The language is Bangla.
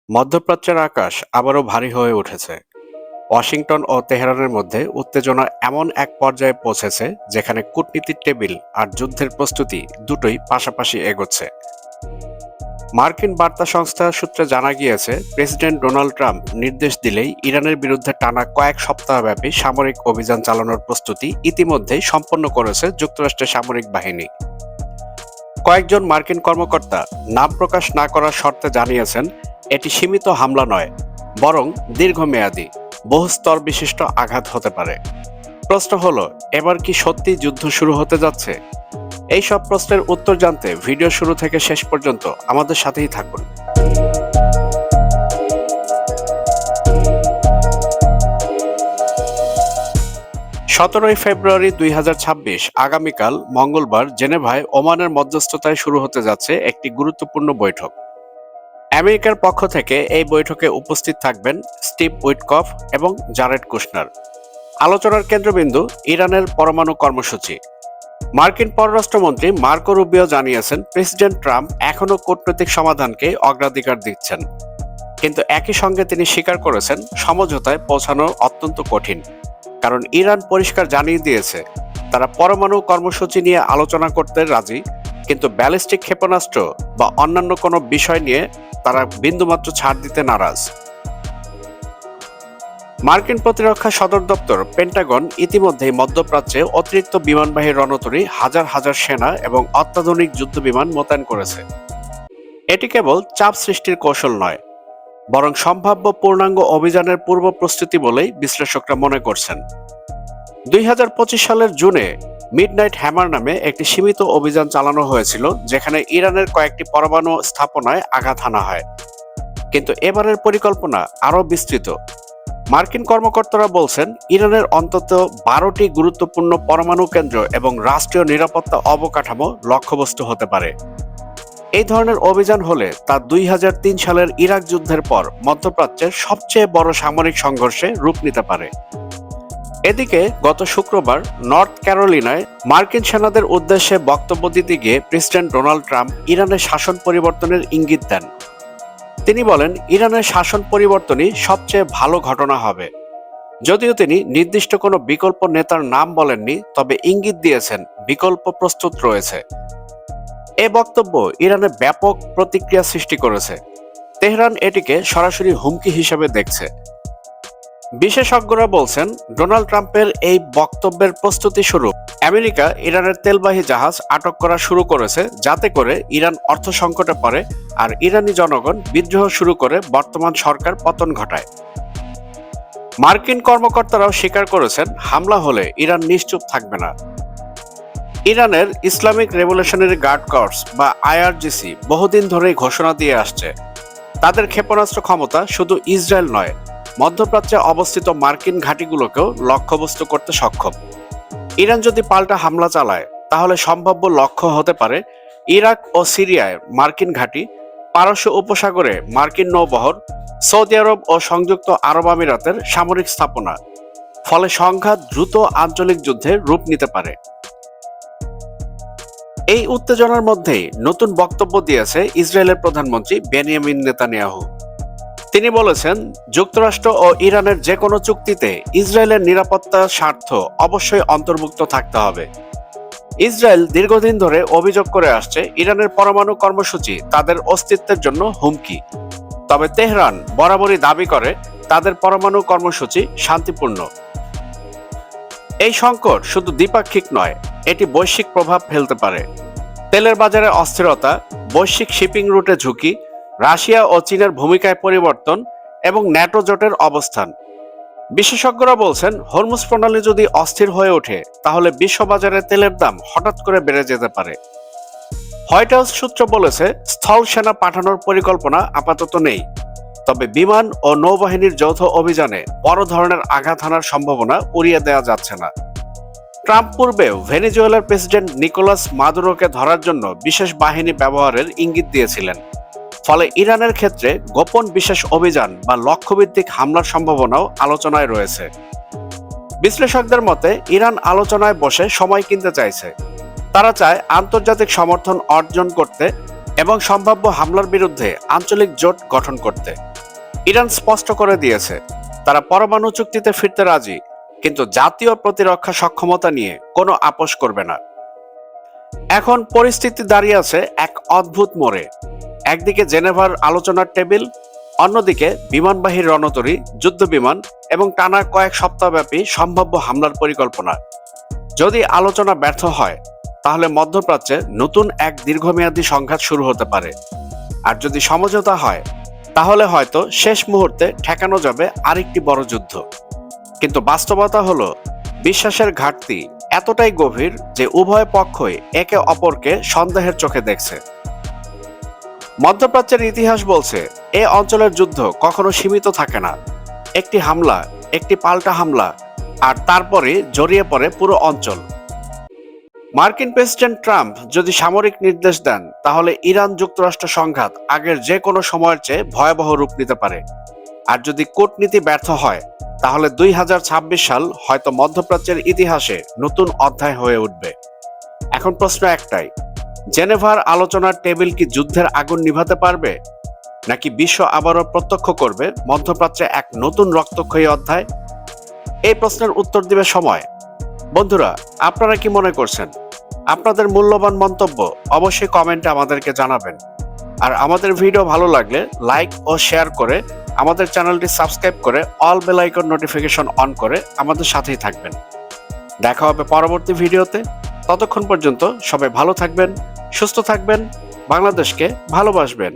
মধ্যপ্রাচ্যের আকাশ আবারও ভারী হয়ে উঠেছে। ওয়াশিংটন ও তেহরানের মধ্যে উত্তেজনা এমন এক পর্যায়ে পৌঁছেছে যেখানে কূটনীতির টেবিল আর যুদ্ধের প্রস্তুতি দুটোই পাশাপাশি এগোচ্ছে। মার্কিন বার্তা সংস্থা সূত্রে জানা গিয়েছে, প্রেসিডেন্ট ডোনাল্ড ট্রাম্প নির্দেশ দিলেই ইরানের বিরুদ্ধে টানা কয়েক সপ্তাহব্যাপী সামরিক অভিযান চালানোর প্রস্তুতি ইতিমধ্যেই সম্পন্ন করেছে যুক্তরাষ্ট্রের সামরিক বাহিনী। কয়েকজন মার্কিন কর্মকর্তা নাম প্রকাশ না করার শর্তে জানিয়েছেন, এটি সীমিত হামলা নয়, বরং দীর্ঘমেয়াদী বহুস্তর বিশিষ্ট আঘাত হতে পারে। প্রশ্ন হলো, এবার কি সত্যি যুদ্ধ শুরু হতে যাচ্ছে? এই সব প্রশ্নের উত্তর জানতে ভিডিও শুরু থেকে শেষ পর্যন্ত আমাদের সাথেই থাকুন। 17 ফেব্রুয়ারি 2026 আগামীকাল মঙ্গলবার জেনেভায় ওমানের মধ্যস্থতায় শুরু হতে যাচ্ছে একটি গুরুত্বপূর্ণ বৈঠক। আমেরিকার পক্ষ থেকে এই বৈঠকে উপস্থিত থাকবেন স্টিভ উইটকফ এবং জারেড কুশনার। আলোচনার কেন্দ্রবিন্দু ইরানের পরমাণু কর্মসূচি। মার্কিন পররাষ্ট্রমন্ত্রী মার্কো রুবিও জানিয়েছেন, প্রেসিডেন্ট ট্রাম্প এখনও কূটনৈতিক সমাধানকে অগ্রাধিকার দিচ্ছেন, কিন্তু একই সঙ্গে তিনি স্বীকার করেছেন সমঝোতায় পৌঁছানো অত্যন্ত কঠিন, কারণ ইরান পরিষ্কার জানিয়ে দিয়েছে তারা পরমাণু কর্মসূচি নিয়ে আলোচনা করতে রাজি, কিন্তু ব্যালিস্টিক ক্ষেপণাস্ত্র বা অন্যান্য কোনো বিষয় নিয়ে তারা বিন্দুমাত্র ছাড় দিতে নারাজ। মার্কিন প্রতিরক্ষা সদর দপ্তর পেন্টাগন ইতিমধ্যেই মধ্যপ্রাচ্যে অতিরিক্ত বিমানবাহী রণতরী, হাজার হাজার সেনা এবং অত্যাধুনিক যুদ্ধবিমান মোতায়েন করেছে। এটি কেবল চাপ সৃষ্টির কৌশল নয়, বরং সম্ভাব্য পূর্ণাঙ্গ অভিযানের পূর্ব প্রস্তুতি বলেই বিশ্লেষকরা মনে করছেন। 2025 সালের জুনে মিডনাইট হ্যামার নামে একটি সীমিত অভিযান চালানো হয়েছিল, যেখানে ইরানের কয়েকটি পরমাণু স্থাপনায় আঘাত হানা হয়, কিন্তু এবারের পরিকল্পনা আরও বিস্তৃত। মার্কিন কর্মকর্তারা বলছেন, ইরানের অন্তত 12টি গুরুত্বপূর্ণ পরমাণু কেন্দ্র এবং রাষ্ট্রীয় নিরাপত্তা অবকাঠামো লক্ষ্যবস্তু হতে পারে। এই ধরনের অভিযান হলে তা 2003 সালের ইরাক যুদ্ধের পর মধ্যপ্রাচ্যের সবচেয়ে বড় সামরিক সংঘর্ষে রূপ নিতে পারে। এদিকে গত শুক্রবার নর্থ ক্যারোলিনায় মার্কিন সেনাদের উদ্দেশ্যে বক্তব্য দিতে গিয়ে প্রেসিডেন্ট ডোনাল্ড ট্রাম্প ইরানের শাসন পরিবর্তনের ইঙ্গিত দেন। তিনি বলেন, ইরানের শাসন পরিবর্তনই সবচেয়ে ভালো ঘটনা হবে। যদিও তিনি নির্দিষ্ট কোনো বিকল্প নেতার নাম বলেননি, তবে ইঙ্গিত দিয়েছেন বিকল্প প্রস্তুত রয়েছে। এ বক্তব্য ইরানে ব্যাপক প্রতিক্রিয়া সৃষ্টি করেছে। তেহরান এটিকে সরাসরি হুমকি হিসেবে দেখছে। বিশেষজ্ঞরা বলছেন, ডোনাল্ড ট্রাম্পের এই বক্তব্যের প্রস্তুতি স্বরূপ আমেরিকা ইরানের তেলবাহী জাহাজ আটক করা শুরু করেছে, যাতে করে ইরান অর্থ সংকটে পড়ে আর ইরানি জনগণ বিদ্রোহ শুরু করে বর্তমান সরকার পতন ঘটায়। মার্কিন কর্মকর্তারাও স্বীকার করেছেন, হামলা হলে ইরান নিশ্চুপ থাকবে না। ইরানের ইসলামিক রেভলিউশনারি গার্ড কর্পস বা আইআরজিসি বহুদিন ধরেই ঘোষণা দিয়ে আসছে, তাদের ক্ষেপণাস্ত্র ক্ষমতা শুধু ইসরায়েল নয়, মধ্যপ্রাচ্যে অবস্থিত মার্কিন ঘাঁটিগুলোকেও লক্ষ্যবস্তু করতে সক্ষম। ইরান যদি পাল্টা হামলা চালায়, তাহলে সম্ভাব্য লক্ষ্য হতে পারে ইরাক ও সিরিয়ায় মার্কিন ঘাঁটি, পারস্য উপসাগরে মার্কিন নৌবহর, সৌদি আরব ও সংযুক্ত আরব আমিরাতের সামরিক স্থাপনা। ফলে সংঘাত দ্রুত আঞ্চলিক যুদ্ধে রূপ নিতে পারে। এই উত্তেজনার মধ্যেই নতুন বক্তব্য দিয়েছে ইসরায়েলের প্রধানমন্ত্রী বেনিয়ামিন নেতানিয়াহু। তিনি বলেছেন, যুক্তরাষ্ট্র ও ইরানের যে কোনো চুক্তিতে ইসরায়েলের নিরাপত্তা স্বার্থ অবশ্যই অন্তর্ভুক্ত থাকতে হবে। ইসরায়েল দীর্ঘদিন ধরে অভিযোগ করে আসছে, ইরানের পরমাণু কর্মসূচি তাদের অস্তিত্বের জন্য হুমকি। তবে তেহরান বরাবরই দাবি করে তাদের পরমাণু কর্মসূচি শান্তিপূর্ণ। এই সংকট শুধু দ্বিপাক্ষিক নয়, এটি বৈশ্বিক প্রভাব ফেলতে পারে। তেলের বাজারে অস্থিরতা, বৈশ্বিক শিপিং রুটে ঝুঁকি, রাশিয়া ও চীনের ভূমিকায় পরিবর্তন এবং ন্যাটো জোটের অবস্থান। বিশেষজ্ঞরা বলছেন, হরমুজ প্রণালী যদি অস্থির হয়ে ওঠে, তাহলে বিশ্ববাজারে তেলের দাম হঠাৎ করে বেড়ে যেতে পারে। হোয়াইট হাউস সূত্র বলেছে, স্থল সেনা পাঠানোর পরিকল্পনা আপাতত নেই, তবে বিমান ও নৌবাহিনীর যৌথ অভিযানে বড় ধরনের আঘাত হানার সম্ভাবনা উড়িয়ে দেওয়া যাচ্ছে না। ট্রাম্প পূর্বেও ভেনেজুয়েলার প্রেসিডেন্ট নিকোলাস মাদুরোকে ধরার জন্য বিশেষ বাহিনী ব্যবহারের ইঙ্গিত দিয়েছিলেন। ফলে ইরানের ক্ষেত্রে গোপন বিশেষ অভিযান বা লক্ষ্যভিত্তিক হামলার সম্ভাবনাও আলোচনায় রয়েছে। বিশ্লেষকদের মতে, ইরান আলোচনায় বসে সময় কিনতে চাইছে। তারা চায় আন্তর্জাতিক সমর্থন অর্জন করতে এবং সম্ভাব্য হামলার বিরুদ্ধে আঞ্চলিক জোট গঠন করতে। ইরান স্পষ্ট করে দিয়েছে তারা পরমাণু চুক্তিতে ফিরতে রাজি, কিন্তু জাতীয় প্রতিরক্ষা সক্ষমতা নিয়ে কোনো আপোষ করবে না। এখন পরিস্থিতি দাঁড়িয়ে আছে এক অদ্ভুত মোড়ে। একদিকে জেনেভার আলোচনার টেবিল, অন্যদিকে বিমানবাহী রণতরী, যুদ্ধবিমান এবং টানা কয়েক সপ্তাহব্যাপী সম্ভাব্য হামলার পরিকল্পনা। যদি আলোচনা ব্যর্থ হয়, তাহলে মধ্যপ্রাচ্যে নতুন এক দীর্ঘমেয়াদী সংঘাত শুরু হতে পারে। আর যদি সমঝোতা হয়, তাহলে হয়তো শেষ মুহূর্তে ঠেকানো যাবে আরেকটি বড় যুদ্ধ। কিন্তু বাস্তবতা হলো, বিশ্বাসের ঘাটতি এতটাই গভীর যে উভয় পক্ষই একে অপরকে সন্দেহের চোখে দেখছে। মধ্যপ্রাচ্যের ইতিহাস বলছে, এ অঞ্চলের যুদ্ধ কখনো সীমিত থাকে না। একটি হামলা, একটি পাল্টা হামলা, আর তারপরে জড়িয়ে পড়ে পুরো অঞ্চল। মার্কিন প্রেসিডেন্ট ট্রাম্প যদি সামরিক নির্দেশ দেন, তাহলে ইরান যুক্তরাষ্ট্র সংঘাত আগের যে কোনো সময়ের চেয়ে ভয়াবহ রূপ নিতে পারে। আর যদি কূটনীতি ব্যর্থ হয়, তাহলে 2026 সাল হয়তো মধ্যপ্রাচ্যের ইতিহাসে নতুন অধ্যায় হয়ে উঠবে। এখন প্রশ্ন একটাই, জেনেভার আলোচনার টেবিল কি যুদ্ধের আগুন নিভাতে পারবে, নাকি বিশ্ব আবারও প্রত্যক্ষ করবে মধ্যপ্রাচ্যে এক নতুন রক্তক্ষয়ী অধ্যায়? এই প্রশ্নের উত্তর দিবে সময়। বন্ধুরা, আপনারা কি মনে করছেন? আপনাদের মূল্যবান মন্তব্য অবশ্যই কমেন্টে আমাদেরকে জানাবেন। আর আমাদের ভিডিও ভালো লাগলে লাইক ও শেয়ার করে আমাদের চ্যানেলটি সাবস্ক্রাইব করে all bell icon notification on করে আমাদের সাথেই থাকবেন। দেখা হবে পরবর্তী ভিডিওতে। ততক্ষণ পর্যন্ত সবাই ভালো থাকবেন, সুস্থ থাকবেন, বাংলাদেশকে ভালোবাসবেন।